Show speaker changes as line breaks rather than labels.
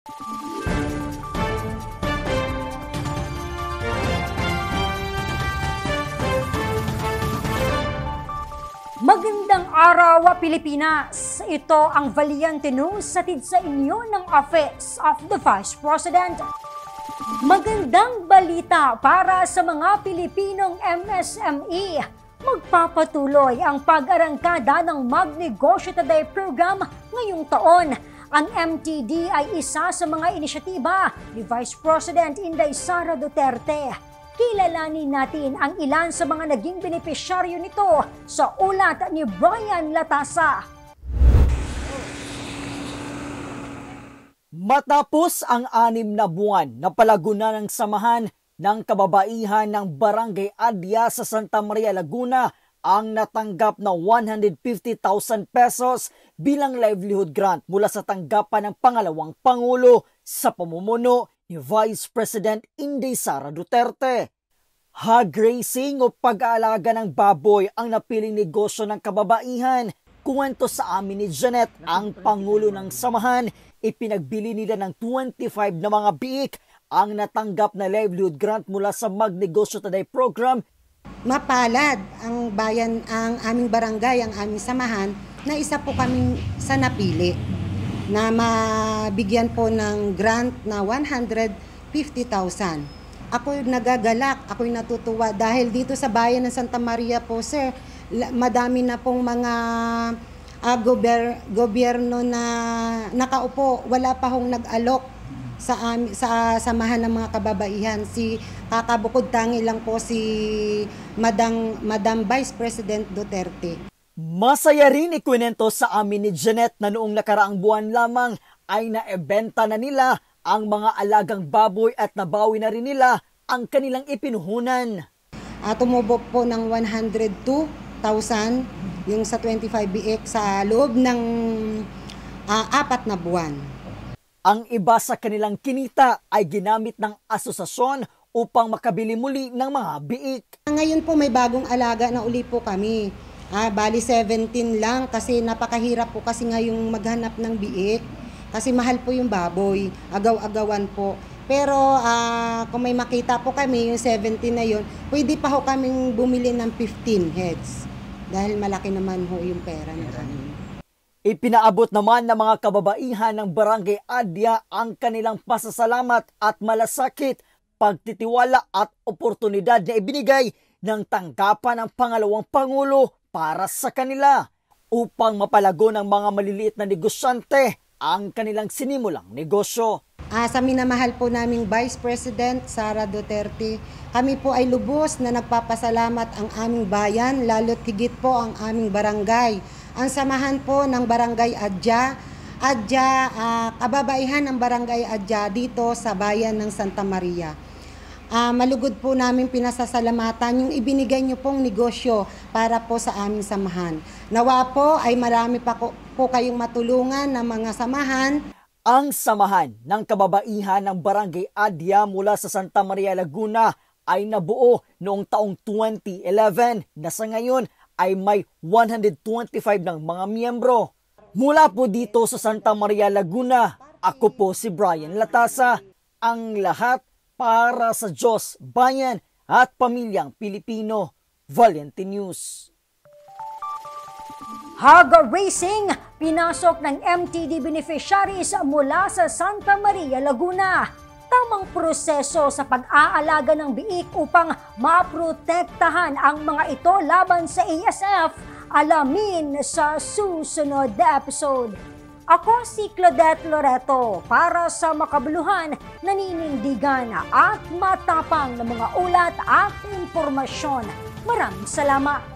Magandang araw, Pilipinas! Ito ang Valiente News hatid sa inyo ng Office of the Vice President. Magandang balita para sa mga Pilipinong MSME. Magpapatuloy ang pag-arangkada ng Magnegosyo Today program ngayong taon. Ang MTD ay isa sa mga inisyatiba ni Vice President Inday Sara Duterte. Kilalanin natin ang ilan sa mga naging benepisyaryo nito sa ulat ni Brian Latasa.
Matapos ang 6 na buwan na palagunan ng samahan ng kababaihan ng Barangay Adya sa Santa Maria, Laguna, ang natanggap na 150,000 pesos bilang livelihood grant mula sa tanggapan ng pangalawang Pangulo sa pamumuno ni Vice President Inday Sara Duterte. Hog racing o pag-aalaga ng baboy ang napiling negosyo ng kababaihan. Kuwento sa amin ni Janet, ang Pangulo ng Samahan, ipinagbili nila ng 25 na mga biik ang natanggap na livelihood grant mula sa Magnegosyo Today program.
Mapalad ang bayan, ang aming barangay, ang aming samahan na isa po kaming sa napili na mabigyan po ng grant na 150,000. Ako'y nagagalak, ako'y natutuwa dahil dito sa bayan ng Santa Maria po, sir, madami na pong mga gobyerno na nakaupo, wala pa hong nag-alok sa samahan ng mga kababaihan. Si kakabukod tangi lang po si Madam Vice President Duterte.
Masaya rin ikwento sa amin ni Janet na noong nakaraang buwan lamang ay naebenta na nila ang mga alagang baboy at nabawi na rin nila ang kanilang ipinuhunan.
Tumubo po ng 102,000 yung sa 25 biik sa loob ng 4 na buwan.
Ang iba sa kanilang kinita ay ginamit ng asosasyon upang makabili muli ng mga biik.
Ngayon po may bagong alaga na uli po kami. Bali 17 lang kasi napakahirap po kasi ngayong maghanap ng biik. Kasi mahal po yung baboy, agaw-agawan po. Pero kung may makita po kami, yung 17 na yun, pwede pa ho kaming bumili ng 15 heads. Dahil malaki naman ho yung pera na kami.
Ipinaabot naman ng mga kababaihan ng Barangay Adya ang kanilang pasasalamat at malasakit, pagtitiwala at oportunidad na ibinigay ng tanggapan ng pangalawang Pangulo para sa kanila upang mapalago ng mga maliliit na negosyante ang kanilang sinimulang negosyo.
Sa minamahal po naming Vice President Sara Duterte, kami po ay lubos na nagpapasalamat ang aming bayan, lalo't higit po ang aming barangay. Ang samahan po ng Barangay Adya, kababaihan ng Barangay Adya dito sa bayan ng Santa Maria. Malugod po namin pinasasalamatan yung ibinigay niyo pong negosyo para po sa aming samahan. Nawa po ay marami pa po kayong matulungan ng mga samahan.
Ang samahan ng kababaihan ng Barangay Adya mula sa Santa Maria, Laguna ay nabuo noong taong 2011 na sa ngayon ay may 125 ng mga miyembro. Mula po dito sa Santa Maria, Laguna, ako po si Brian Latasa, ang lahat para sa Diyos, bayan at pamilyang Pilipino. Valiente News.
Hog racing, pinasok ng MTD beneficiaries mula sa Santa Maria, Laguna. Tamang proseso sa pag-aalaga ng biik upang maprotektahan ang mga ito laban sa ASF. Alamin sa susunod na episode. Ako si Claudette Loreto para sa makabuluhan, naninindigan at matapang na mga ulat at impormasyon. Maraming salamat.